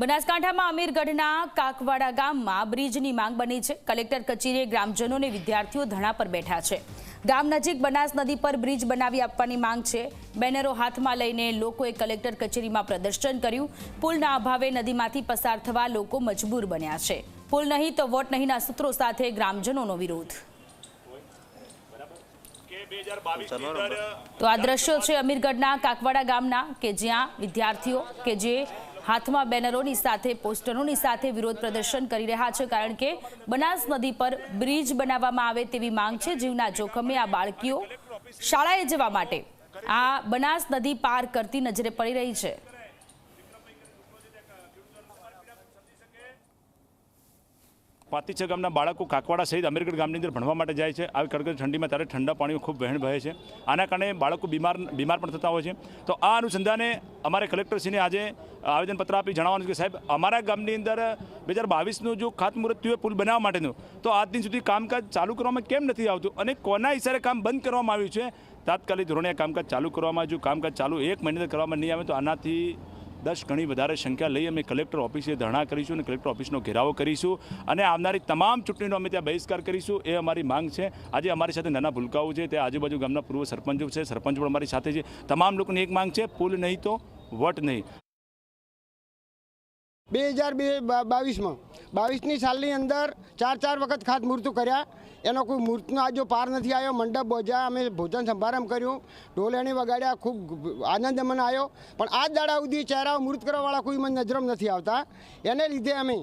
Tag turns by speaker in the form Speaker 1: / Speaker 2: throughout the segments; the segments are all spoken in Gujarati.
Speaker 1: બનાસકાંઠામાં અમીરગઢના કાકવાડા ગામમાં બ્રિજની માંગ બની છે। કલેક્ટર કચેરીએ ગ્રામજનો અને વિદ્યાર્થીઓ ધરણા પર બેઠા છે। ગામ નજીક બનાસ નદી પર બ્રિજ બનાવી આપવાની માંગ છે। બેનરો હાથમાં લઈને લોકોએ કલેક્ટર કચેરીમાં પ્રદર્શન કર્યું। પુલના અભાવે નદીમાંથી પસાર થવા લોકો મજબૂર બન્યા છે। પુલ નહીં તો વોટ નહીંના સૂત્રો સાથે ગ્રામજનોનો વિરોધ। તો આ દ્રશ્યો છે અમીરગઢના કાકવાડા ગામના કે જ્યાં વિદ્યાર્થીઓ કે જે હાથમાં બેનરોની સાથે પોસ્ટરોની સાથે વિરોધ પ્રદર્શન કરી રહ્યા છે, કારણ કે બનાસ નદી પર બ્રિજ બનાવવામાં આવે તેવી માંગ છે। જીવના જોખમે આ બાળકીઓ શાળાએ જવા માટે આ બનાસ નદી પાર કરતી નજરે પડી રહી છે।
Speaker 2: પાંચથી છ ગામના બાળકો કાકવાડા સહિત અમીરગઢ ગામની અંદર ભણવા માટે જાય છે। આવી કડકડ ઠંડીમાં ત્યારે ઠંડા પાણીઓ ખૂબ વહેણ વહે છે। આના કારણે બાળકો બીમાર પણ થતા હોય છે। તો આ અનુસંધાને અમારે કલેક્ટરશ્રીને આજે આવેદનપત્ર આપી જણાવવાનું છે કે સાહેબ, અમારા ગામની અંદર 2022નું જો ખાતમુહૂર્ત થયું પુલ બનાવવા માટેનું, તો આજ દિન સુધી કામકાજ ચાલુ કરવામાં કેમ નથી આવતું અને કોના ઇશારે કામ બંધ કરવામાં આવ્યું છે? તાત્કાલિક ધોરણે કામકાજ ચાલુ કરવામાં આવ્યું। કામકાજ ચાલુ 1 મહિને કરવામાં નહીં આવે તો આનાથી 10 ગણી વધારે સંખ્યા લઈ અમે કલેક્ટર ઓફિસે ધરણા કરીશું અને કલેક્ટર ઓફિસનો ઘેરાવો કરીશું અને આવનારી તમામ ચૂંટણીનો અમે ત્યાં બહિષ્કાર કરીશું। એ અમારી માંગ છે। આજે અમારી સાથે નાના ભૂલકાઓ છે, તે આજુબાજુ ગામના પૂર્વ સરપંચો છે, સરપંચ પણ અમારી સાથે છે। તમામ લોકોની એક માંગ છે, પુલ નહીં તો વોટ નહીં।
Speaker 3: 2022ની સાલની અંદર 4 વખત ખાતમુહૂર્ત કર્યા, એનો કોઈ મુહૂર્તનો આજો પાર નથી આવ્યો। મંડપ બોજ્યા, અમે ભોજન સમારંભ કર્યું, ઢોલણી વગાડ્યા, ખૂબ આનંદ મને આવ્યો, પણ આજ દાડા સુધી ચહેરાઓ મુહૂર્ત કરવાવાળા કોઈ મને નજરમાં નથી આવતા। એને લીધે અમે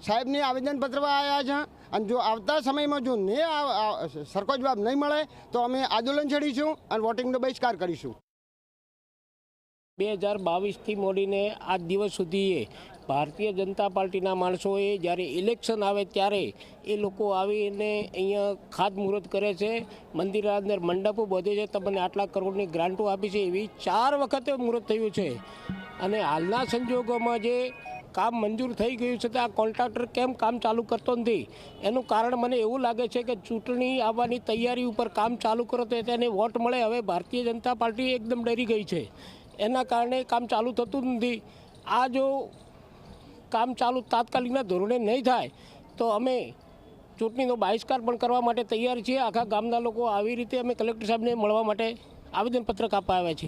Speaker 3: સાહેબને આવેદનપત્ર આવ્યા છે અને જો આવતા સમયમાં જો સરખો જવાબ નહીં મળે તો અમે આંદોલન છેડીશું અને વોટિંગનો બહિષ્કાર કરીશું।
Speaker 4: 2022થી મોડીને આજ દિવસ સુધી ભારતીય જનતા પાર્ટીના માણસોએ જ્યારે ઇલેક્શન આવે ત્યારે એ લોકો આવીને અહીંયા ખાતમુહૂર્ત કરે છે, મંદિરના અંદર મંડપો બધે છે, તમને આટલા કરોડની ગ્રાન્ટો આપી છે, એવી 4 વખતે મુહૂર્ત થયું છે। અને હાલના સંજોગોમાં જે કામ મંજૂર થઈ ગયું છે તો આ કોન્ટ્રાક્ટર કેમ કામ ચાલુ કરતો નથી? એનું કારણ મને એવું લાગે છે કે ચૂંટણી આવવાની તૈયારી ઉપર કામ ચાલુ કરો તો તેને વોટ મળે। હવે ભારતીય જનતા પાર્ટી એકદમ ડરી ગઈ છે, એના કારણે કામ ચાલુ થતું નથી। આ જો કામ ચાલુ તાત્કાલિકના ધોરણે નહીં થાય તો અમે ચૂંટણીનો બહિષ્કાર પણ કરવા માટે તૈયાર છીએ। આખા ગામના લોકો આવી રીતે અમે કલેક્ટર સાહેબને મળવા માટે આવેદનપત્રક આપવા આવ્યા છીએ।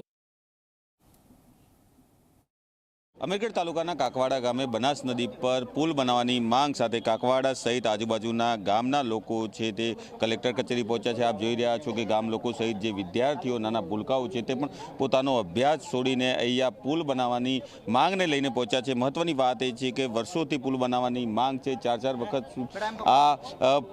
Speaker 5: અમીરગઢ તાલુકાના કાકવાડા ગામે બનાસ નદી પર પુલ બનાવવાની માંગ સાથે કાકવાડા સહિત આજુબાજુના ગામના લોકો છે તે કલેક્ટર કચેરી પહોંચ્યા છે। આપ જોઈ રહ્યા છો કે ગામ લોકો સહિત જે વિદ્યાર્થીઓ નાના ભૂલકાઓ છે તે પણ પોતાનો અભ્યાસ છોડીને અહીંયા પુલ બનાવવાની માંગને લઈને પહોંચ્યા છે। મહત્વની વાત એ છે કે વર્ષોથી પુલ બનાવવાની માંગ છે। 4 વખત આ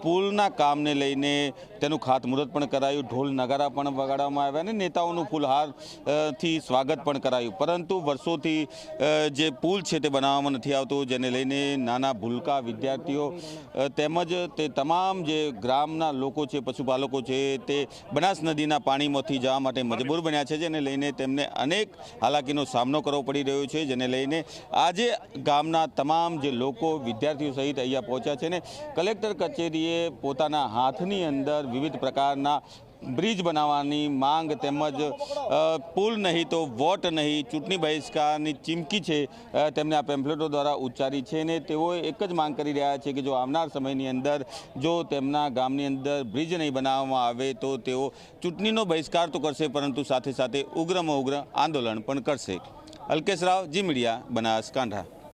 Speaker 5: પુલના કામને લઈને તેનું ખાતમુહૂર્ત પણ કરાયું, ઢોલ નગારા પણ વગાડવામાં આવ્યા અને નેતાઓનું ફૂલહારથી સ્વાગત પણ કરાયું, પરંતુ વર્ષોથી જે પુલ છે તે બનાવવામાં નથી આવતો, જેને લઈને નાના ભૂલકા વિદ્યાર્થીઓ તેમજ તે તમામ જે ગ્રામના લોકો છે, પશુપાલકો છે, તે બનાસ નદીના પાણીમાંથી જવા માટે મજબૂર બન્યા છે, જેને લઈને તેમને અનેક હાલાકીનો સામનો કરવો પડી રહ્યો છે। જેને લઈને આજે ગામના તમામ જે લોકો વિદ્યાર્થીઓ સહિત અહીંયા પહોંચ્યા છે ને કલેક્ટર કચેરીએ પોતાના હાથની અંદર વિવિધ પ્રકારના બ્રિજ બનાવવાની માંગ તેમજ પુલ નહીં તો વોટ નહીં, ચૂંટણી બહિષ્કારની ચીમકી છે તેમને આ પેમ્ફલેટો દ્વારા ઉચ્ચારી છે ને તેઓ એક જ માંગ કરી રહ્યા છે કે જો આવનાર સમયની અંદર જો તેમના ગામની અંદર બ્રિજ નહીં બનાવવામાં આવે તો તેઓ ચૂંટણીનો બહિષ્કાર તો કરશે, પરંતુ સાથે સાથે ઉગ્રમાં ઉગ્ર આંદોલન પણ કરશે। અલ્કેશ રાવ, જી મીડિયા, બનાસકાંઠા।